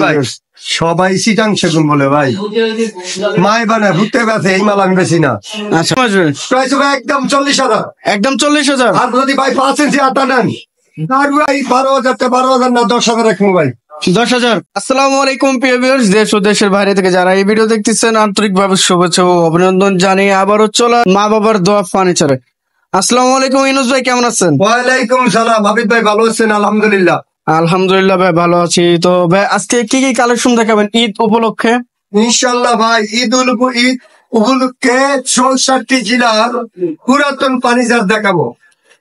দেখেন ভাই সবাই চিটাং সেগুন বলে ভাই, মাই বানায় ভুট্টে বেছে, এই মাল আমি বেশি না। আচ্ছা প্রাইস হবে একদম 40,000, একদম 40,000। আর যদি ভাই 5 ইঞ্চি আটা নেন আর ভাই 12,000 না 10,000 রাখবো ভাই। 10,000। আসসালামু আলাইকুম প্রিয় ভিউয়ার্স, দেশ ও দেশের বাইরে থেকে যারা এই ভিডিও দেখতেছেন আন্তরিকভাবে শুভেচ্ছা ও অভিনন্দন জানিয়ে আবারও চলা মা বাবার দোয়া ফার্নিচারে। আসসালামু আলাইকুম ইনুস ভাই, কেমন আছেন? ওয়ালাইকুম সালাম হাবিব ভাই, ভালো আছেন? আলহামদুলিল্লাহ। আলহামদুলিল্লাহ ভাই, ভালো আছি। তো ভাই আজকে কি কি কালেকশন দেখাবেন ঈদ উপলক্ষে? ইনশাল্লাহ ভাই ঈদ উপলক্ষে 64 জেলার পুরাতন ফার্নিচার দেখাবো।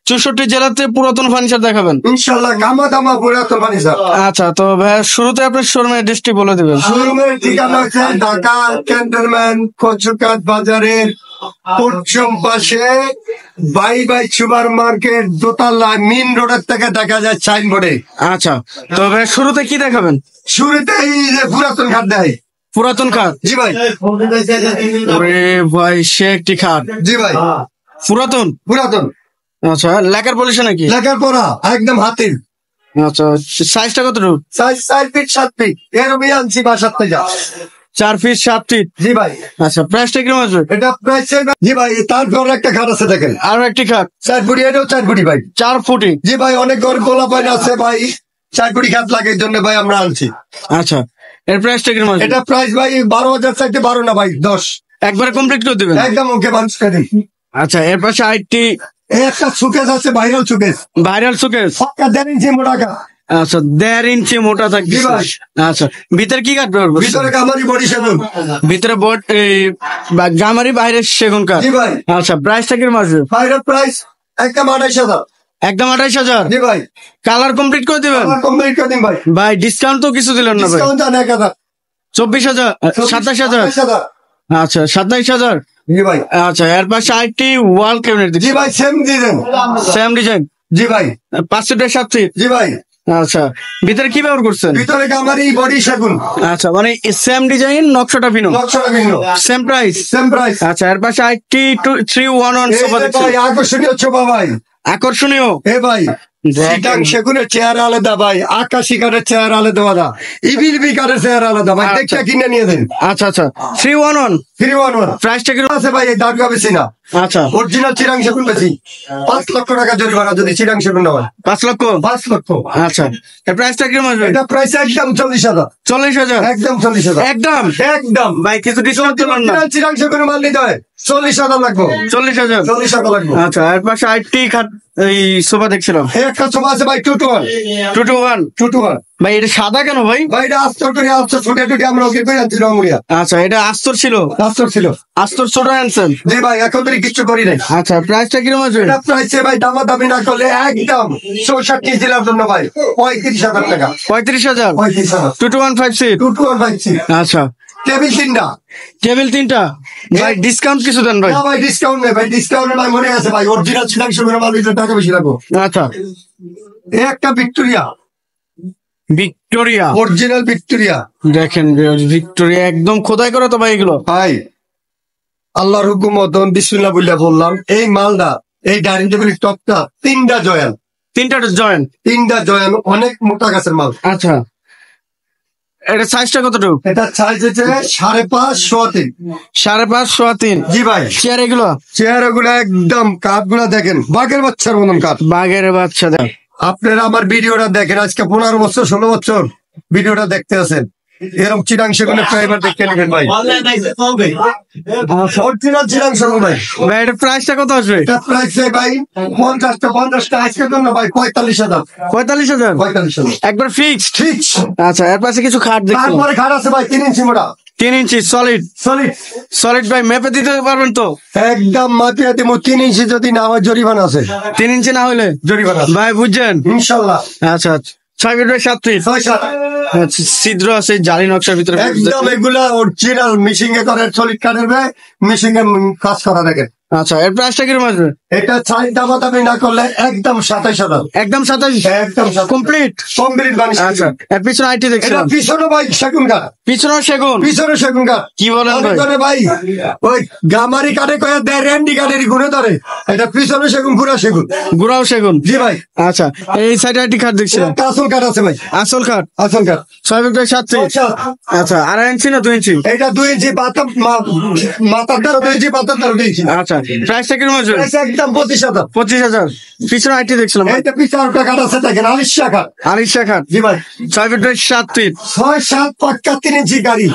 64 জেলাতে পুরাতন ফার্নিচার দেখাবেন ইনশাল্লাহ, গামা দামা পুরাতন ফার্নিচার। আচ্ছা, তো ভাই শুরুতে আপনার শোরুমের অ্যাড্রেসটি বলে দিবেন। শোরুমের ঠিকানা হচ্ছে ঢাকা ক্যান্টনমেন্ট কচুকাট বাজারের পশ্চিম পাশে বাই বাই সুপার মার্কেট দোতলা মেইন রোডের থেকে দেখা যায় সাইনবোর্ডে। আচ্ছা, তো ভাই শুরুতে কি দেখাবেন? শুরুতে এই যে পুরাতন খাট দেয়। পুরাতন খাট? জি ভাই। ওরে ভাই, সে একটি খাট। জি ভাই, পুরাতন। আচ্ছা, লেকার পলিশ নাকি? লেখার পড়া একদম হাতির। আচ্ছা, সাইজটা কতটুকু? সাইজ 4 ফিট 7 ফিট এরকমই আনছি বাসার থেকে। 4 ফিট 7 ফিট। জি ভাই। আচ্ছা, প্রাইসটা কিরকম আসবে? এটা প্রাইস জি ভাই, তারপর একটা খাট আছে দেখেন, আরো একটি খাট 4 ফুটি, এটাও 4 ফুটি ভাই। 4 ফুটি? জি ভাই, অনেক ঘর গোলা পাইন আছে ভাই, 4 ফুটি খাট লাগে, এই জন্য ভাই আমরা আনছি। আচ্ছা, এর প্রাইসটা কিরকম আসবে? এটা প্রাইস ভাই 12,000 চাইতে 12 না ভাই 10 একবারে কমপ্লিট করে দিবেন? একদম ওকে বাঞ্চ করে দিন। আচ্ছা, এর পাশে আইটি একটা সুকেস আছে, ভাইরাল সুকেস, ভাইরাল শোকেস। পাক্কা 1.5 ইঞ্চি মোটা কাঠ। আচ্ছা, 1.5 ইঞ্চি মোটা থাকবে। জি ভাই। আচ্ছা, ভিতরে কি কাঠ ব্যবহার করছেন? ভিতরে গামারি বডি সেগুন। ভিতরে বোর্ড গামারি, বাইরে সেগুন কাঠ। জি ভাই। আচ্ছা, প্রাইসটা কিরকম আসবে? ভাইরাল প্রাইস একদম 28,000। একদম 28,000? জি ভাই। কালার কমপ্লিট করে দিবেন? আমার কমপ্লিট করে দিন ভাই। ভাই ডিসকাউন্ট তো কিছু দিলেন না ভাই। ডিসকাউন্ট জান 1,000। 24,000? 27,000? 27,000। আচ্ছা, 27,000। জি ভাই। আচ্ছা, এর পাশে আইটি ওয়াল ক্যাবিনেট জি ভাই, সেম ডিজাইন। Same design. জি ভাই। 5 ফিটের 7 ফিট? জি ভাই। আচ্ছা, ভিতরে কি ব্যবহার করছেন? ভিতরে গামারি বডি সেগুন। আচ্ছা, মানে সেম ডিজাইন, নকশাটা ভিন্ন, নকশাটা ভিন্ন, সেম প্রাইস? Same price. আচ্ছা, এর পাশে আইটি 311 সোফা দেখছেন? ভাই আকর্ষণীয় ছোপা ভাই, আকর্ষণীয়। এ ভাই সিটাং সেগুনের চেয়ার আলাদা ভাই, আকাশি কাঠের চেয়ার আলাদা আলাদা, ইবিল কাঠের চেয়ার আলাদা ভাই, দেখটা কিনে নিয়ে দেন। আচ্ছা আচ্ছা, 311 311 প্রাইসটা কিরকম আছে ভাই? এই দাঁড়কা বেশি না, আচ্ছা, অরিজিনাল চিরাং সেগুন বেশি। 5 লক্ষ টাকা জরিমানা যদি চিরাং সেগুন না হয়। 5 লক্ষ? 5 লক্ষ। আচ্ছা, এর প্রাইসটা কিরকম আসবে? এটা প্রাইস একদম 40,000। 40,000? একদম 40,000। একদম একদম ভাই, কিছু ডিসকাউন্ট দিবেন না? চিরাং সেগুনের মাল নিতে হয় 40,000 লাগবে। 40,000? 40,000 লাগবে। আচ্ছা, এর পাশে আইটি খাট এই সোফা দেখছিলাম, একটা ছোপা আছে ভাই 221। 221 ভাই, এটা সাদা কেন ভাই? ভাই এটা আস্তর করে আস্তর ফুটে টুটে আমরা ওকে করে আনছি রঙুড়িয়া। আচ্ছা, এটা আস্তর ছিল? আস্তর ছিল। আস্তর ছোট আনছেন? জি ভাই, এখন তো কিচ্ছু করি নাই। আচ্ছা, প্রাইসটা কিরকম আসবে? এটা প্রাইসে ভাই দামাদামি না করলে একদম 64 জেলার জন্য ভাই 35,000 টাকা। 35,000? 35,000। 215 সিট? 225। আচ্ছা, টেবিল 3টা। টেবিল 3টা? ভাই ডিসকাউন্ট কিছু দেন ভাই? না ভাই, ডিসকাউন্ট নেই ভাই, ডিসকাউন্ট ভাই মনে আছে ভাই, অরিজিনাল চিরাং সেগুনের মাল নিতে টাকা বেশি লাগবে। আচ্ছা, একটা ভিক্টোরিয়া, ভিক্টোরিয়া, অরিজিনাল ভিক্টোরিয়া দেখেন ভিক্টোরিয়া একদম খোদাই করা তো ভাই এগুলো? ভাই আল্লাহর হুকুম মতন বিসমিল্লাহ বললে বললাম, এই মালদা এই ডাইনিং টেবিলের টপটা 3টা জয়েন। 3টা জয়েন্ট? 3টা জয়েন, অনেক মোটা গাছের মাল। আচ্ছা, এটা সাইজটা কতটুকু? এটা সাইজ হচ্ছে 5.5 সোয়া 3। 5.5 সোয়া 3? জি ভাই। চেয়ার এগুলো? চেয়ার গুলো একদম কাঠ গুলা দেখেন বাঘের বাচ্চার মতন কাঠ। বাঘের বাচ্চা? দেখ আপনারা আমার ভিডিওটা দেখেন, আজকে 15 বছর 16 বছর ভিডিওটা দেখতে আছেন, এরকম চিরাং সেগুনের প্রাইভার দেখতে নেবেন ভাই, অরিজিনাল চিরাং সেগুন ভাই। ভাই, এটা প্রাইসটা কত আসবে? এটা প্রাইস ভাই 50টা আজকের জন্য ভাই 45,000। 45,000? 45,000 একবার ফিক্সড? ঠিক। আচ্ছা, এর পাশে কিছু খাট দেখছি। তারপরে খাট আছে ভাই 3 ইঞ্চি মোটা। 3 ইঞ্চি সলিড? সলিড। সলিড ভাই, মেপে দিতে পারবেন তো? একদম মাপিয়া দিব, 3 ইঞ্চি যদি না হয় জরিমানা আছে। 3 ইঞ্চি না হলে জরিমানা ভাই, বুঝছেন? ইনশাল্লাহ। আচ্ছা, 6 ফিট বাই 7 ফিট? 6-7। আচ্ছা, ছিদ্র আছে জালি নকশার ভিতরে? একদম এগুলা অরিজিনাল মিশিং এ করে, সলিড কাঠের ভাই মিশিং এ কাজ করা দেখেন। আচ্ছা, এর প্রাইসটা কিরকম আসবে? এটা চাই দামাদামি না করলে একদম 27,000। একদম 27 একদম কমপ্লিট। Complete varnish. আচ্ছা, এর পিছনে আইটি এটা দেখছিলাম, পিছনে ভাই সেগুন কাঠ, পিছনেও সেগুন। পিছনে সেগুন কাঠ। কি বলেন ভাই? করে ভাই ওই গামারি কাঠে কয়ে দেয় র্যান্ডি কাঠের গুণে ধরে, এটা পিছনে সেগুন পুরা সেগুন। গুড়াও সেগুন। জি ভাই। আচ্ছা, এই সাইডে আইটি কাঠ দেখছিলাম, একটা আসল কাঠ আছে ভাই, আসল কাঠ আসল কাঠ। 6/37। আচ্ছা, 2.5 ইঞ্চি না 2 ইঞ্চি? এটা 2 ইঞ্চি মাথার দ্বারা 2 ইঞ্চি, পাতার দ্বারা 2 ইঞ্চি। আচ্ছা, প্রাইসটা কিরকম আছে? এটা একদম 25,000। 25,000। পিছনে আইটি দেখছিলাম, এইটা পিছনে একটা কাঠ আছে দেখেন, আলিশা কাঠ। আলিশা কাঠ। জি ভাই। 6/37। 6-7 পাক্কা 3 ইঞ্চি গাড়ি,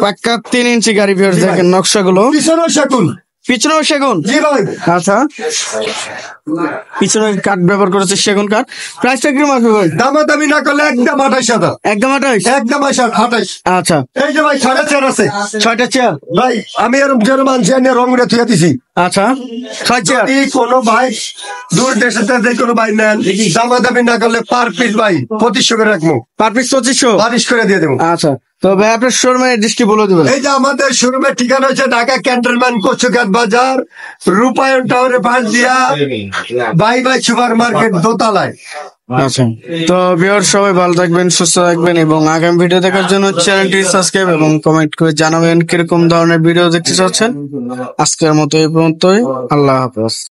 পাক্কা 3 ইঞ্চি গাড়ি। ভিউয়ার্স জি ভাই। দেখেন নকশাগুলো, পিছনে সেগুন। পিছনেও সেগুন। জি ভাই। আচ্ছা, পিছনে কাঠ ব্যবহার করেছে সেগুন কাঠ। প্রাইসটা কিরকম আছে ভাই? দামাদামি না করলে একদম 28,000। একদম 28। একদম 28। আচ্ছা, এই যে ভাই 4.5 আছে 6টা চেয়ার। ভাই, আমি এরকম যেন মানছি এনে রং উড়ে থুয়ে দিছি। আচ্ছা, 6 চেয়ার। যদি কোনো ভাই দূর দেশে যে কোনো ভাই নেন, দামাদামি না করলে পার পিস ভাই 2500 করে রাখবো, পার পিস 2500। বারিশ করে দিয়ে দেবো। আচ্ছা, তো ভাই আপনার শোরুমের এড্রেসটি বলে দেবেন। এই যে আমাদের শোরুমের ঠিকানা হচ্ছে ঢাকা ক্যান্টনমেন্ট কচুঘাট বাজার, রূপায়ণ টাওয়ারের পাশ দিয়া বাই বাই সুপার মার্কেট দোতলায়। আচ্ছা, তো ভিউয়ার সবাই ভালো থাকবেন, সুস্থ থাকবেন এবং আগামী ভিডিও দেখার জন্য চ্যানেলটি সাবস্ক্রাইব এবং কমেন্ট করে জানাবেন কিরকম ধরনের ভিডিও দেখতে চাচ্ছেন। আজকের মতো এই পর্যন্তই। আল্লাহ হাফেজ।